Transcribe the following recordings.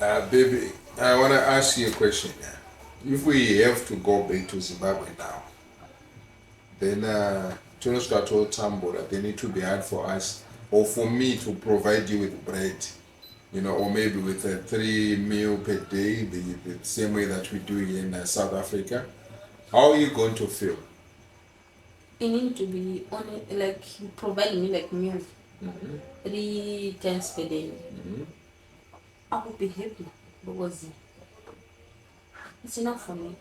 Baby, I want to ask you a question. If we have to go back to Zimbabwe now, then Tunoswato Tambora, they need to be hard for us, or for me to provide you with bread, or maybe with a 3 meal per day, the same way that we do here in South Africa. How are you going to feel? You need to be on it, like provide me like meal Mm-hmm. 3 times per day. Mm-hmm. I would be happy because it's enough for me.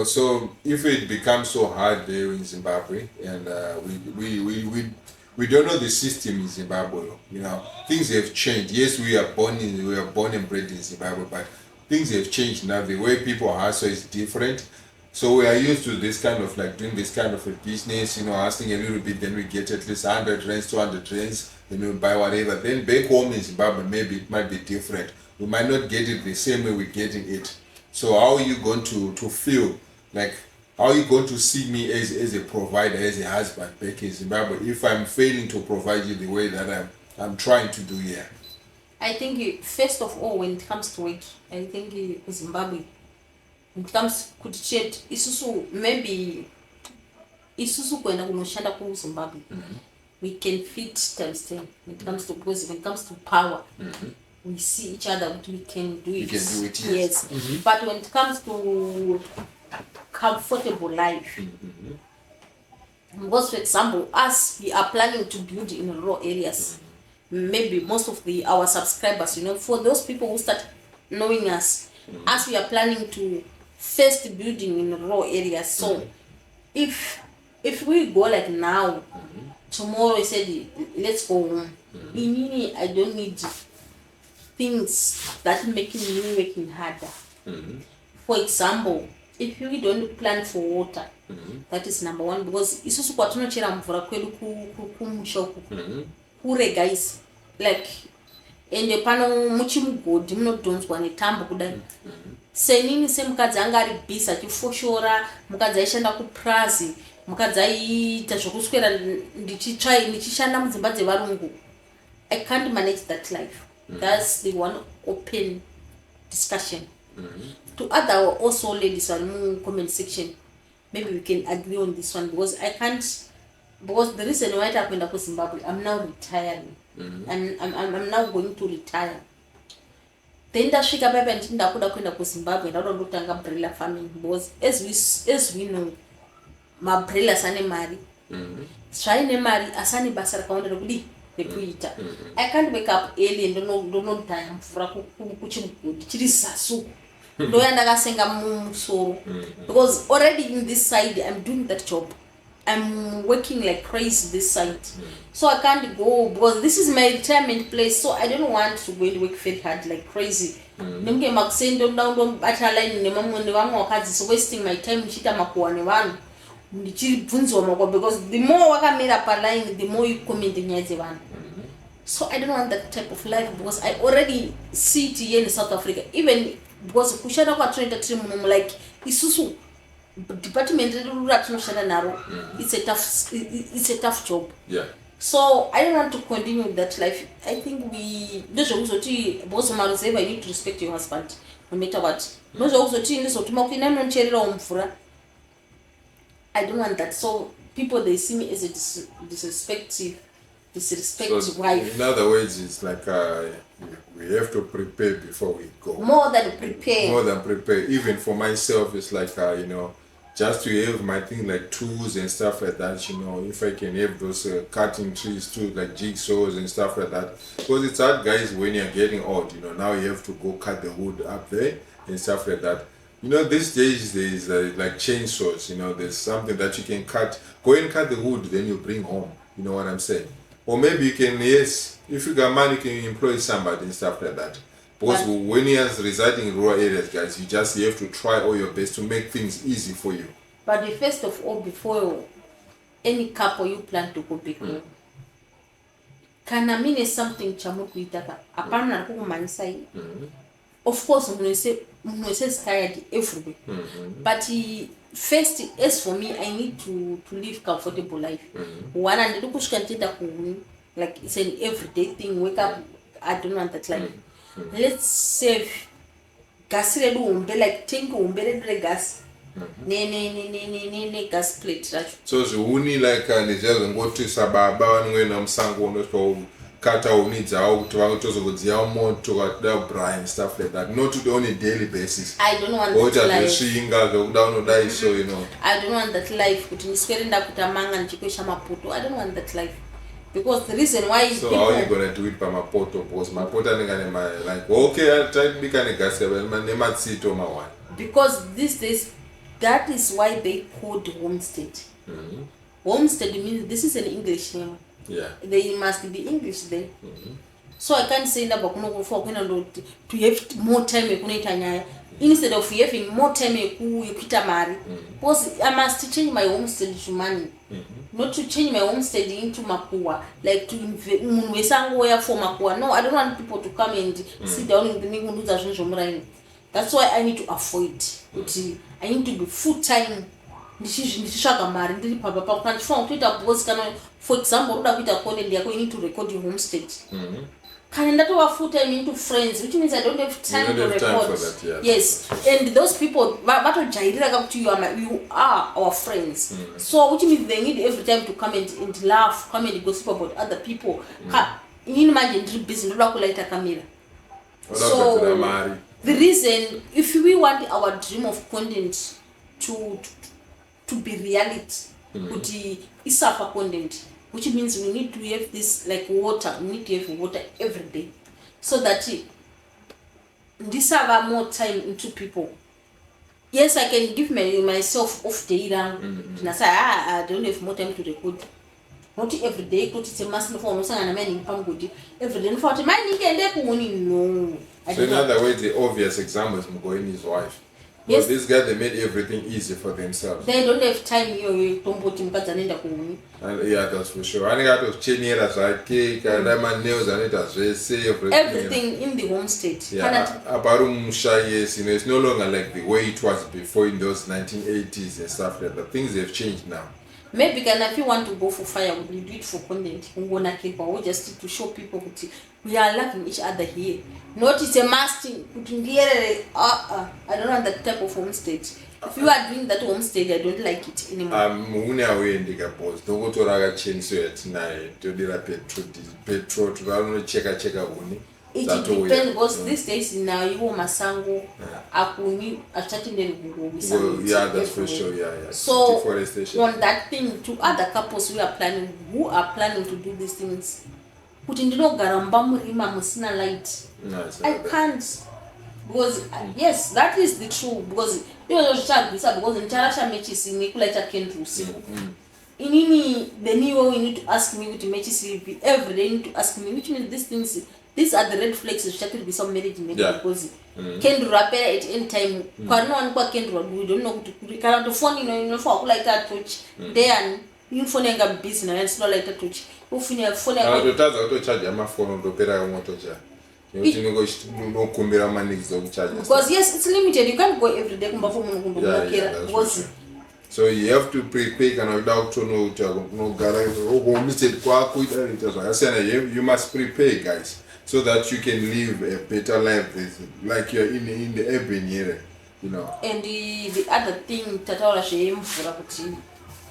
So if it becomes so hard there in Zimbabwe, and we don't know the system in Zimbabwe, things have changed. Yes, we are born and bred in Zimbabwe, but things have changed now. The way people hustle is different. So we are used to this kind of like doing this kind of a business, asking a little bit, then we get at least 100 rands, 200 rands, then we buy whatever. Then back home in Zimbabwe, maybe it might be different. We might not get it the same way we're getting it. So how are you going to feel? Like, how are you going to see me as a provider, as a husband back in Zimbabwe if I'm failing to provide you the way that I'm trying to do here? I think first of all, when it comes to it, I think Zimbabwe, when it comes to chat, isusu maybe isusu kwenda kunoshanda ku Zimbabwe. We can fit times 10 when it comes to, because when it comes to power. We see each other, but we can do it. You can do it, yes. But when it comes to comfortable life, because for example, us, we are planning to build in rural areas. Maybe most of our subscribers, for those people who start knowing us, as we are planning to first building in rural areas. So if we go like now, tomorrow I said let's go home. I don't need things that making me working harder. For example, if you don't plan for water, that is number one, because isusu kwatinochera mvura kwedu kumusha uku kure guys, like ende pano muchimugodhi munodhonzwa netambo kudai. Senini semukadzi anga ari busy achifoshora, mukadzi aishanda kuprazi, mukadzi aiita zvokuswera ndichishanda mudzimba dzevarungu. I can't manage that life. That's the one open discussion. To other also ladies on comment section, maybe we can agree on this one, because I can't, because the reason why I happened to Zimbabwe, I'm now retiring. I'm now going to retire. Then ndasvika baba ndakuda kuenda ku Zimbabwe ndakutanga umbrella farming, because as we know, umbrellas ane mari. Zvaine mari asane basa rakaondera kudi rekuita. I can't wake up early and don't time mvura kuchimugodhi chiri sasu. Ndoya ndakasenga mumusoro, because already in this side I'm doing that job. I'm working like crazy this side. So I can't go, because this is my retirement place, so I don't want to go and work very hard like crazy. Nemge makusendo ndaumbata line nevamwe wakadzi, so wasting my time nichita makuwa nevanhu ndichibvunzwa makwa, because the more wakamira paline the more you comment nyaya dzevanhu. So I don't want that type of life, because I already see it here in South Africa, even because kushanda kwatinoita tiri munomu, like isusu department ratinoshanda naro, it's a tough job. Yeah. So I don't want to continue with that life. I think we ndozvokuzoti, because maruzeva, you need to respect your husband no matter what. Ndozvokuzoti ndizotuma kuti nanochererawo mvura. I don't want that. So people, they see me as a disrespectful wife. In other words, it's like we have to prepare before we go. More than prepare. Even for myself, it's like just to have my thing like tools and stuff like that. If I can have those cutting trees too, like jigsaws and stuff like that. Because it's hard, guys, when you're getting old. Now you have to go cut the wood up there and stuff like that. These days there's like chainsaws. There's something that you can cut. Go and cut the wood, then you bring home. You know what I'm saying? Or maybe you can, yes, if you got money, you can employ somebody and stuff like that. Because when you're residing in rural areas, guys, you have to try all your best to make things easy for you. But first of all, before any couple you plan to go back home, kana mine something chamukuitaka apana nakukumanyisa hii. Of course, munhu is tired everywhere. But first, as for me, I need to live comfortable life. One, and like it's an everyday thing. Wake up, I don't want that life. let's save gas redu umbe like tank umbe redu regas ne gas plate racho. So zvihuni like ndizvo ngoti sababa vanongena musango unoswa kata huni dzavo kuti vakutozogodziya moto kwatida kubraya and stuff like that, not on a daily basis. I don't want that life. Zvosvinga zvokuda unodai so you know. I don't want that life kuti ndiswere ndakutamanga ndichikwesha mapoto. I don't want that life. Because the reason why so people, how are you going to do it pamapoto? Because mapoto anenge like okay I try to make a gas nematsito mawani. Because these days that is why they called homestead. Homestead means this is an English name. Yeah. They must be English there. So I can't say that to have more time instead of having more time because I must change my homestead to money. Not to change my homestead into makua, like to for makua. No, I don't want people to come and sit down in the neighborhood. That's why I need to avoid it. I need to be full time. For example, you need to record your homestead. Can that over full time into friends, which means I don't have time to record. Time for that, yeah. Yes, and those people, you are our friends. So which means they need every time to come and laugh, come and gossip about other people. You imagine business, camera. So the reason, if we want our dream of content to be reality, is suffer content. Which means we need to have this like water. We need to have water every day, so that this have more time into people. Yes, I can give myself off day round. And I say I don't have more time to record. Not every day. Not it's a massive form. No, I'm good. Every day, for the man, no. So in other words, the obvious example is Mgoini, his wife. Yes, this guy, they made everything easy for themselves. They don't have time here. Yeah, that's for sure. I got to change it as I cake, and my nails and it as they say everything in the homestead. Yeah, yes, you know, it's no longer like the way it was before in those 1980s and stuff like that. Things have changed now. Maybe if you want to go for fire, we do it for content. We just to show people that we are loving each other here. Not it's a must. I don't want that type of homestead. If you are doing that homestead, I don't like it anymore. Don't go to Raga chain so at night to do petrol to check it depends because these days now you masango akuni chatting them. Yeah, that's for sure. Yeah. So on that thing, to other couples who are planning to do these things, putting the garamba murima musina light. I can't, because yes, that is the truth, because you know because in Charasha matches in Nicolata Kendru. The new way you need to ask me to matches every day. You need to ask me, which means these are the red flags that should be some marriage because can do repair at any time. We don't know to carry the phone, you know, for like that touch. Then you phone a business, not like that touch. Who finish a phone? I will charge my phone to pay a motor. Because yes, it's limited. You can't go every day. So you have to prepare and without to know you must prepare, guys, so that you can live a better life, like you're in the urban area, you know. And the other thing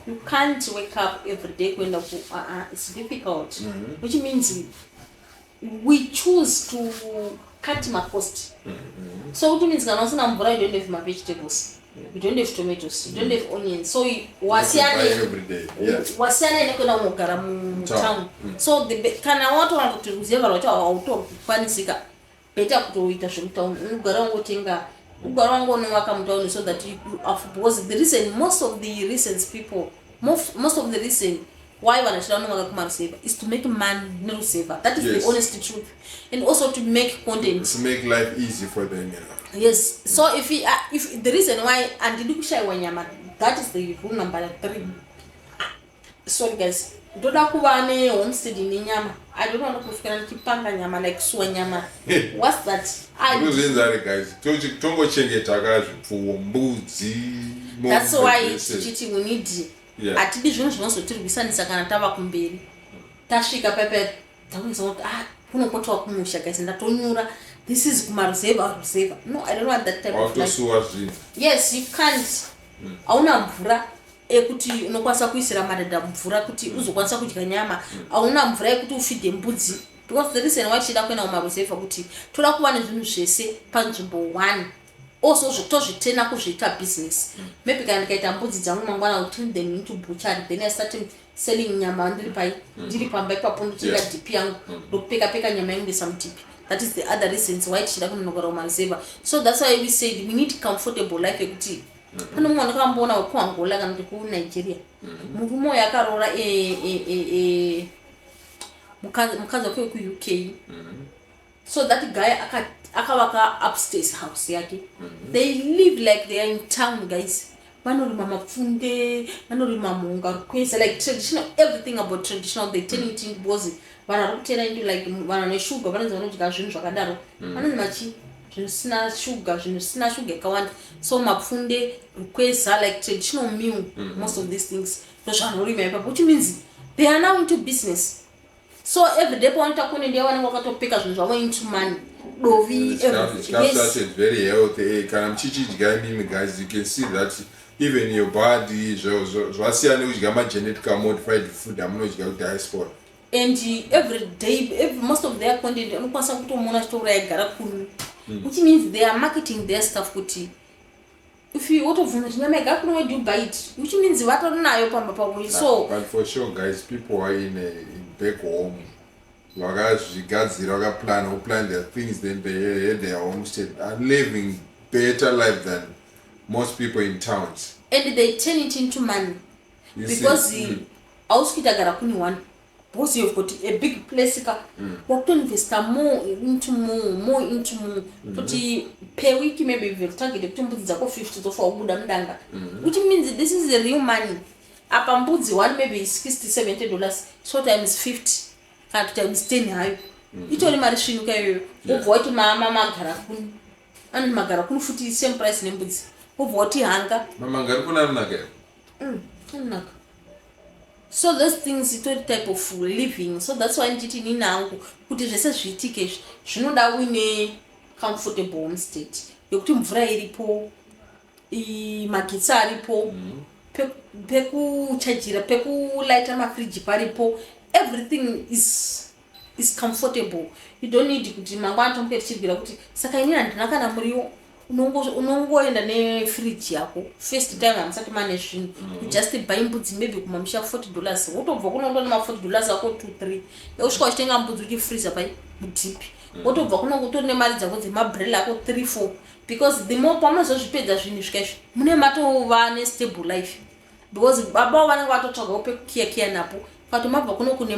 you can't wake up every day when it's difficult, which means we choose to cut my cost. So which means you don't have my vegetables. You don't have tomatoes, you don't have onions. So every day. Yes. So the can I want to reserve auto panisika better to eat a town so that you because the reason most of the reason why one is to make a man no saver. That is the honest truth, and also to make content, to make life easy for them. Yes. So if the reason why and that is the rule number 3. Sorry guys, doda kubane homestead ni nyama. I don't want to kufikana kipanga nyama like suwa nyama. What's that? Guys, tongo chengeta kazi mbuzi. That's why we need. Ati bizvino zvinozotirwisanisa kana tava kumberi tasvika pepe takuisa kuti kunopotwa kumusha guys ndatonyura this is kumaruzeva. No, I don't want that type of life. Yes, you can't. Hauna mvura ekuti unokwanisa kuisira madhadha mvura kuti uzokwanisa kudya nyama. Hauna mvura yekuti ufide mbudzi. Because the reason why chida kuenda kumaruzeva kuti toda kuva nezvinhu zvese panzvimbo 1. Also tozvitena kuzviita business. Maybe kana ndikaita mbudzi dzangu mangwana turn them into butchery, then I start selling nyama ndiri pamba ipapo ndotenga DP yangu ndopeka nyama yangu ndesamudp. That is the other reasons why tichida kunogara kumaruzeva. So that's why we said we need comfortable life yekuti pane mumwe ndakamboona wekuangola kana kuti kuNigeria murume uyu akarora mukadzi wake wekuUK. So that guy akavaka upstairs house yake. They live like they are in town, guys. Vanorima mapfunde, vanorima muunga rukwesa, like traditional, everything about traditional they turn it into bozi. Vanarutera into like vanane sugar, vananzi vanodya zvinhu zvakadaro. Vananzi machi zvinosina sugar yakawanda. So mapfunde, rukwesa, like traditional meal, most of these things. Ndozvanorima ipapo, which means they are now into business. So every day pawanoita kuendeya vanenge vakatopeka zvinhu zvavo into money. Yes. Very healthy. Kana mchichidya mimi, guys, you can see that even your body zvasiyana kudya genetic modified food amunodya diaspora. And every day, most of their content unokwanisa kutomuona chitora yagara kuno, which means they are marketing their stuff kuti if you wotobvunza kuti nyama yagara kuno, where do you buy it, which means vatorinayo pamba pavo. So but for sure, guys, people are in back home vakazvigadzira vakaplan their things, then they had their homestead and living better life than most people in towns, and they turn it into money. You because auskita gara kuni one because you've got a big place to invest more into kuti per week maybe you will target kuti mbudzi dzako 50 zofa ubuda mdanga, which means this is the real money. Apa mbudzi one maybe $60-70, so times 50 kana times 10 hayo itori mari svinuka iyoyo. Ubva wati mama magara kuni ani magara kuni futi same price nembudzi. Ubva wati hanga mama ngari kuna runaka runaka. So those things itori type of living. So that's why nditi nini hangu kuti zvese zviitike zvinoda uine comfortable homestead yekuti mvura iripo, magetsi aripo, pekuchajira, pekulaita mafriji paripo, everything is comfortable. You don't need kuti mangwana tomuke tichibvira kuti saka inini handina kana muriwo, unongoenda nefriji yako first time hamusati mane zvinhu. You just buy mbudzi maybe kumamisha $40, wotobva kuno ndona $40 ako 2-3 usvika uchitenga mbudzi uchifreezer pai mudhipi, wotobva kuno kutori nemari dzako dzemabrela ako 3-4, because the more pamunozozvipedza zvinhu zvikaizvi mune matova nestable life, because baba vanenge vatotsvagawo pekukiyakiya napo. But mabva kuno kune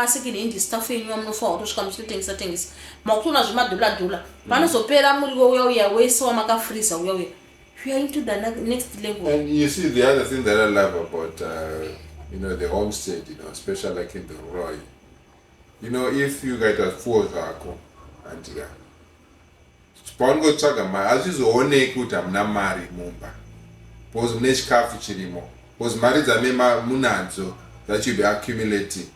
second hand stuff yenyu amunofa kutosvika muchitotengesa makutona $1 panozopera muriwo uya wese wamakafreezer uya you are into the next level. And you see the other thing that I love about the homestead, especially like in the rural, if you get a full zako and paungotsvaga mari hazvizooneki kuti hamuna mari mumba because mune chikafu chirimo, because mari dzame munadzo that you'll be accumulating,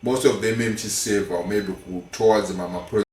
most of them empty save or maybe towards mama project.